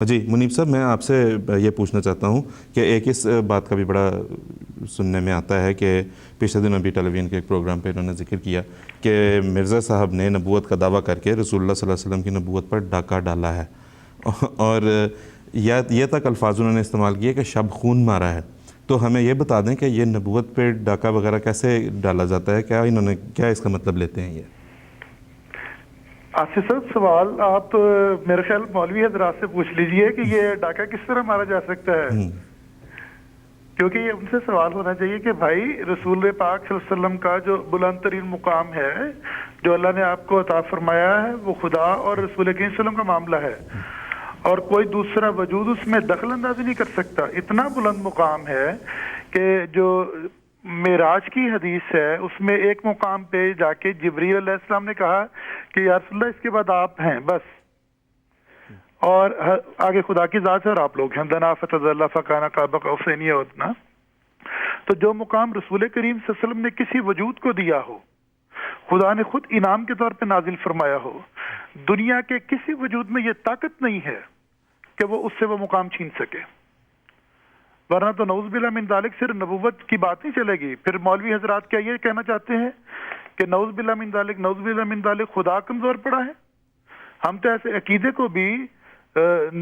جی منیب صاحب، میں آپ سے یہ پوچھنا چاہتا ہوں کہ ایک اس بات کا بھی بڑا سننے میں آتا ہے کہ پچھلے دنوں بھی ٹیلی ویژن کے ایک پروگرام پہ انہوں نے ذکر کیا کہ مرزا صاحب نے نبوت کا دعویٰ کر کے رسول اللہ صلی اللہ علیہ وسلم کی نبوت پر ڈاکہ ڈالا ہے، اور یہ تک الفاظ انہوں نے استعمال کیے کہ شب خون مارا ہے۔ تو ہمیں یہ بتا دیں کہ یہ نبوت پہ ڈاکہ وغیرہ کیسے ڈالا جاتا ہے، کیا اس کا مطلب لیتے ہیں یہ؟ آصف صاحب، سوال آپ میرے خیال مولوی حضرات سے پوچھ لیجئے کہ یہ ڈاکہ کس طرح مارا جا سکتا ہے، کیونکہ یہ ان سے سوال ہونا چاہیے کہ بھائی رسول پاک صلی اللہ علیہ وسلم کا جو بلند ترین مقام ہے، جو اللہ نے آپ کو عطا فرمایا ہے، وہ خدا اور رسول کریم صلی اللہ علیہ وسلم کا معاملہ ہے، اور کوئی دوسرا وجود اس میں دخل اندازی نہیں کر سکتا۔ اتنا بلند مقام ہے کہ جو معراج کی حدیث ہے اس میں ایک مقام پہ جا کے جبریل علیہ السلام نے کہا کہ یا رسول اللہ اس کے بعد آپ ہیں بس، اور آگے خدا کی ذات ہے اور آپ لوگ ہیں، دنا فتضل فکان قاب قوسین یا ادنی۔ تو جو مقام رسول کریم صلی اللہ علیہ وسلم نے کسی وجود کو دیا ہو، خدا نے خود انعام کے طور پہ نازل فرمایا ہو، دنیا کے کسی وجود میں یہ طاقت نہیں ہے کہ وہ اس سے وہ مقام چھین سکے، ورنہ تو نعوذ باللہ من ذالک صرف نبوت کی بات نہیں چلے گی۔ پھر مولوی حضرات کیا یہ کہنا چاہتے ہیں کہ نعوذ باللہ من ذالک، نعوذ باللہ من ذالک خدا کمزور پڑا ہے؟ ہم تو ایسے عقیدے کو بھی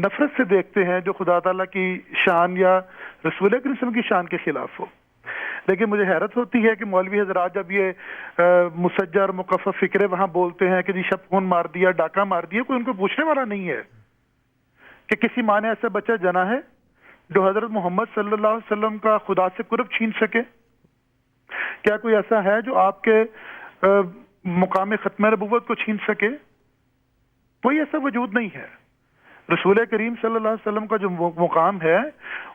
نفرت سے دیکھتے ہیں جو خدا تعالیٰ کی شان یا رسول کریم صلی اللہ علیہ وسلم کی شان کے خلاف ہو۔ لیکن مجھے حیرت ہوتی ہے کہ مولوی حضرات جب یہ مسجر مکفف فکرے وہاں بولتے ہیں کہ جی شب خون مار دیا، ڈاکہ مار دیا، کوئی ان کو پوچھنے والا نہیں ہے کہ کسی ماں نے ایسا بچہ جنا ہے جو حضرت محمد صلی اللہ علیہ وسلم کا خدا سے قرب چھین سکے؟ کیا کوئی ایسا ہے جو آپ کے مقام ختم نبوت کو چھین سکے؟ کوئی ایسا وجود نہیں ہے۔ رسول کریم صلی اللہ علیہ وسلم کا جو مقام ہے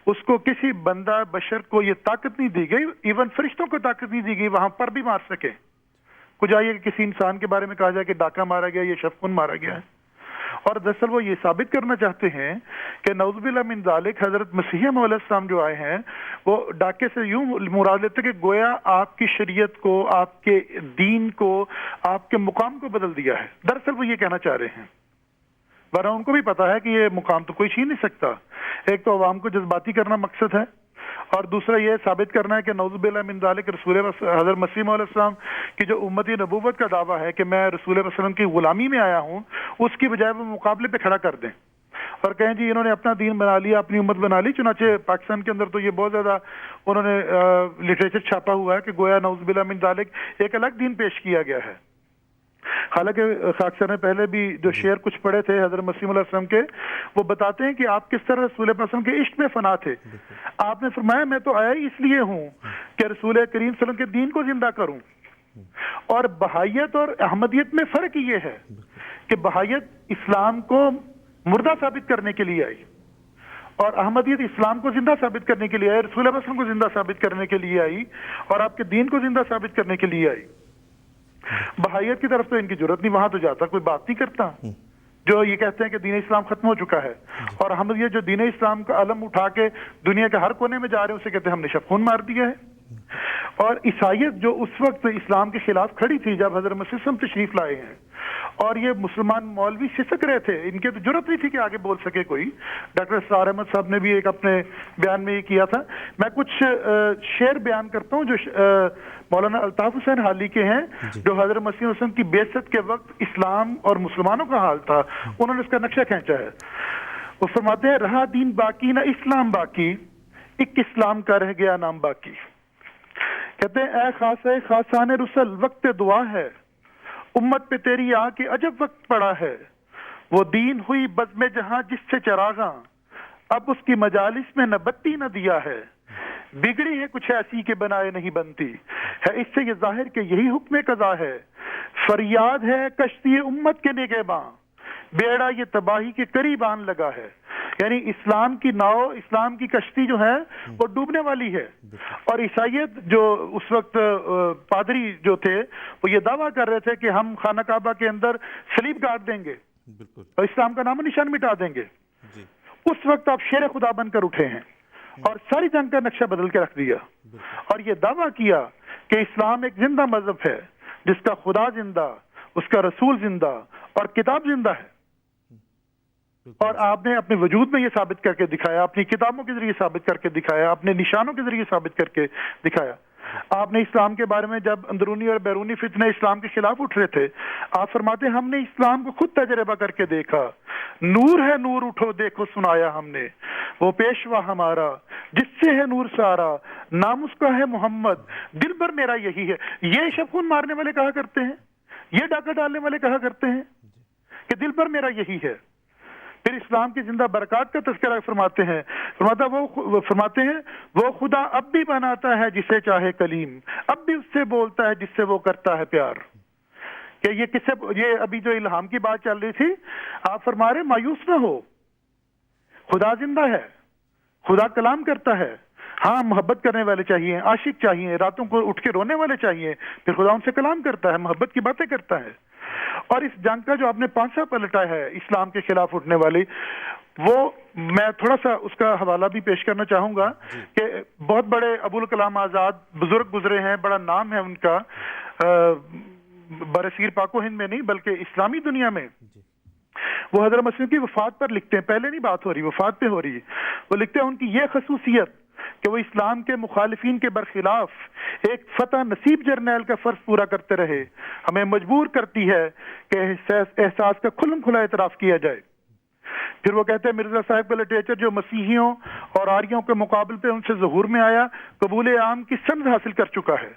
اس کو کسی بندہ بشر کو یہ طاقت نہیں دی گئی، ایون فرشتوں کو طاقت نہیں دی گئی وہاں پر بھی مار سکے۔ کچھ آئیے کہ کسی انسان کے بارے میں کہا جائے کہ ڈاکہ مارا گیا، یہ شب خون مارا گیا ہے، اور دراصل وہ یہ ثابت کرنا چاہتے ہیں کہ نعوذ باللہ من ذالک حضرت مسیح موعود علیہ السلام جو آئے ہیں وہ ڈاکے سے یوں مراد لیتے کہ گویا آپ کی شریعت کو، آپ کے دین کو، آپ کے مقام کو بدل دیا ہے۔ دراصل وہ یہ کہنا چاہ رہے ہیں، ورنہ ان کو بھی پتا ہے کہ یہ مقام تو کوئی چھین نہیں سکتا۔ ایک تو عوام کو جذباتی کرنا مقصد ہے، اور دوسرا یہ ثابت کرنا ہے کہ نعوذ باللہ من ذالک رسول حضرت مسیح علیہ السلام کی جو امتی نبوت کا دعویٰ ہے کہ میں رسول اللہ علیہ وسلم کی غلامی میں آیا ہوں، اس کی بجائے وہ مقابلے پہ کھڑا کر دیں اور کہیں جی انہوں نے اپنا دین بنا لیا، اپنی امت بنا لی۔ چنانچہ پاکستان کے اندر تو یہ بہت زیادہ انہوں نے لٹریچر چھاپا ہوا ہے کہ گویا نعوذ باللہ من ذالک ایک الگ دین پیش کیا گیا ہے۔ حالانکہ خاکسار نے پہلے بھی جو شعر کچھ پڑھے تھے حضرت مسیح علیہ السلام کے، وہ بتاتے ہیں کہ آپ کس طرح رسول اللہ علیہ وسلم کے عشق میں فنا تھے۔ آپ نے فرمایا میں تو آیا ہی اس لیے ہوں کہ رسول کریم صلی اللہ علیہ وسلم کے دین کو زندہ کروں۔ اور بہائیت اور احمدیت میں فرق یہ ہے کہ بہائیت اسلام کو مردہ ثابت کرنے کے لیے آئی، اور احمدیت اسلام کو زندہ ثابت کرنے کے لیے آئی، رسول اللہ علیہ وسلم کو زندہ ثابت کرنے کے لیے آئی، اور آپ کے دین کو زندہ ثابت کرنے کے لیے آئی۔ بہائیت کی طرف تو ان کی ضرورت نہیں، وہاں تو جاتا کوئی بات نہیں کرتا، جو یہ کہتے ہیں کہ دین اسلام ختم ہو چکا ہے، اور احمدیت جو دین اسلام کا علم اٹھا کے دنیا کے ہر کونے میں جا رہے ہیں اسے کہتے ہیں ہم نے شب خون مار دیا ہے۔ اور عیسائیت جو اس وقت اسلام کے خلاف کھڑی تھی جب حضرت مسیح وسلم تشریف لائے ہیں، اور یہ مسلمان مولوی سسک رہے تھے، ان کے تو ضرورت نہیں تھی کہ آگے بول سکے کوئی۔ ڈاکٹر اسرار احمد صاحب نے بھی ایک اپنے بیان میں یہ کیا تھا۔ میں کچھ شعر بیان کرتا ہوں جو مولانا الطاف حسین حالی کے ہیں، جو حضرت مسیح وسلم کی بعثت کے وقت اسلام اور مسلمانوں کا حال تھا، انہوں نے اس کا نقشہ کھینچا ہے۔ وہ فرماتے ہیں رہا دین باقی نہ اسلام باقی، ایک اسلام کا رہ گیا نام باقی۔ کہتے ہیں اے خاصے خاصان رسل وقت دعا ہے، امت پہ تیری آ کے عجب وقت پڑا ہے، وہ دین ہوئی بزم جہاں جس سے چراغاں، اب اس کی مجالس میں نہ بتی نہ دیا ہے، بگڑی ہے کچھ ایسی کہ بنائے نہیں بنتی، ہے اس سے یہ ظاہر کہ یہی حکم قضا ہے، فریاد ہے کشتی امت کے نگہباں، بیڑا یہ تباہی کے قریب آن لگا ہے۔ یعنی اسلام کی ناؤ، اسلام کی کشتی جو ہے وہ ڈوبنے والی ہے۔ اور عیسائیت جو اس وقت پادری جو تھے وہ یہ دعویٰ کر رہے تھے کہ ہم خانہ کعبہ کے اندر صلیب گاڑ دیں گے اور اسلام کا نام و نشان مٹا دیں گے۔ اس وقت آپ شیر خدا بن کر اٹھے ہیں اور ساری جنگ کا نقشہ بدل کے رکھ دیا، اور یہ دعویٰ کیا کہ اسلام ایک زندہ مذہب ہے جس کا خدا زندہ، اس کا رسول زندہ اور کتاب زندہ ہے۔ اور آپ نے اپنے وجود میں یہ ثابت کر کے دکھایا، اپنی کتابوں کے ذریعے ثابت کر کے دکھایا، اپنے نشانوں کے ذریعے ثابت کر کے دکھایا۔ آپ نے اسلام کے بارے میں جب اندرونی اور بیرونی فتنے اسلام کے خلاف اٹھ رہے تھے، آپ فرماتے ہیں ہم نے اسلام کو خود تجربہ کر کے دیکھا، نور ہے نور اٹھو دیکھو سنایا ہم نے، وہ پیشوا ہمارا جس سے ہے نور سارا، نام اس کا ہے محمد دل بھر میرا یہی ہے۔ یہ شب خون مارنے والے کہا کرتے ہیں، یہ ڈاکہ ڈالنے والے کہا کرتے ہیں کہ دل بھر میرا یہی ہے۔ پھر اسلام کی زندہ برکات کا تذکرہ فرماتے ہیں، فرماتے ہیں وہ خدا اب بھی بناتا ہے جسے چاہے کلیم، اب بھی اس سے بولتا ہے جس سے وہ کرتا ہے پیار۔ کہ یہ کس سے، یہ ابھی جو الہام کی بات چل رہی تھی، آپ فرما رہے مایوس نہ ہو، خدا زندہ ہے، خدا کلام کرتا ہے۔ ہاں محبت کرنے والے چاہیے، عاشق چاہیے، راتوں کو اٹھ کے رونے والے چاہیے، پھر خدا ان سے کلام کرتا ہے، محبت کی باتیں کرتا ہے۔ اور اس جنگ کا جو آپ نے پانسا پلٹا ہے اسلام کے خلاف اٹھنے والی، وہ میں تھوڑا سا اس کا حوالہ بھی پیش کرنا چاہوں گا کہ بہت بڑے ابوالکلام آزاد بزرگ گزرے ہیں، بڑا نام ہے ان کا، برصغیر پاک و ہند میں نہیں بلکہ اسلامی دنیا میں۔ وہ حضرت مسیح کی وفات پر لکھتے ہیں، پہلے نہیں بات ہو رہی، وفات پہ ہو رہی ہے۔ وہ لکھتے ہیں ان کی یہ خصوصیت کہ وہ اسلام کے مخالفین کے برخلاف ایک فتح نصیب جرنیل کا فرض پورا کرتے رہے، ہمیں مجبور کرتی ہے کہ احساس کا کھلم کھلا اعتراف کیا جائے۔ پھر وہ کہتے ہیں مرزا صاحب کا لٹریچر جو مسیحیوں اور آریوں کے مقابل پہ ان سے ظہور میں آیا، قبول عام کی سند حاصل کر چکا ہے۔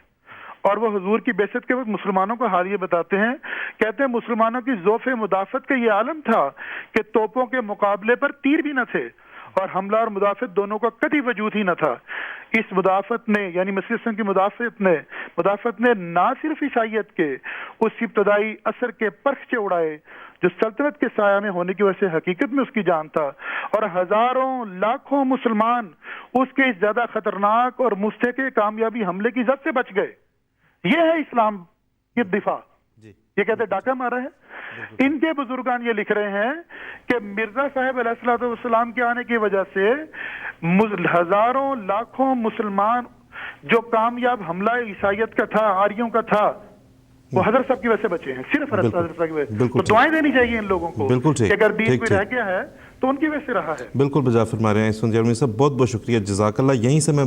اور وہ حضور کی بعثت کے وقت مسلمانوں کا حال یہ بتاتے ہیں، کہتے ہیں مسلمانوں کی ذوف مدافعت کا یہ عالم تھا کہ توپوں کے مقابلے پر تیر بھی نہ تھے، اور حملہ اور مدافعت دونوں کا کبھی وجود ہی نہ تھا۔ اس مدافعت نے، یعنی مسیح السلام کی مدافعت نے نہ صرف عیسائیت کے اس ابتدائی اثر کے پرخچے اڑائے جو سلطنت کے سایہ میں ہونے کی وجہ سے حقیقت میں اس کی جان تھا، اور ہزاروں لاکھوں مسلمان اس کے اس زیادہ خطرناک اور مستحکم کامیابی حملے کی زد سے بچ گئے۔ یہ ہے اسلام کی دفاع۔ یہ کہتے ہیں ڈاکہ مارا ہے۔ ان کے بزرگان یہ لکھ رہے ہیں کہ مرزا صاحب علیہ الصلوۃ والسلام کے آنے کی وجہ سے ہزاروں لاکھوں مسلمان جو کامیاب حملہ عیسائیت کا تھا، آریوں کا تھا، وہ حضرت صاحب کی وجہ سے بچے ہیں، صرف حضرت صاحب کی وجہ سے۔ تو دعائیں دینی چاہیے ان لوگوں کو کہ اگر دین کوئی رہ گیا ہے تو ان کی وجہ سے رہا ہے۔ بالکل بجا فرما رہے ہیں اسفندیار میر صاحب، بہت بہت شکریہ، جزاک اللہ۔ یہیں سے میں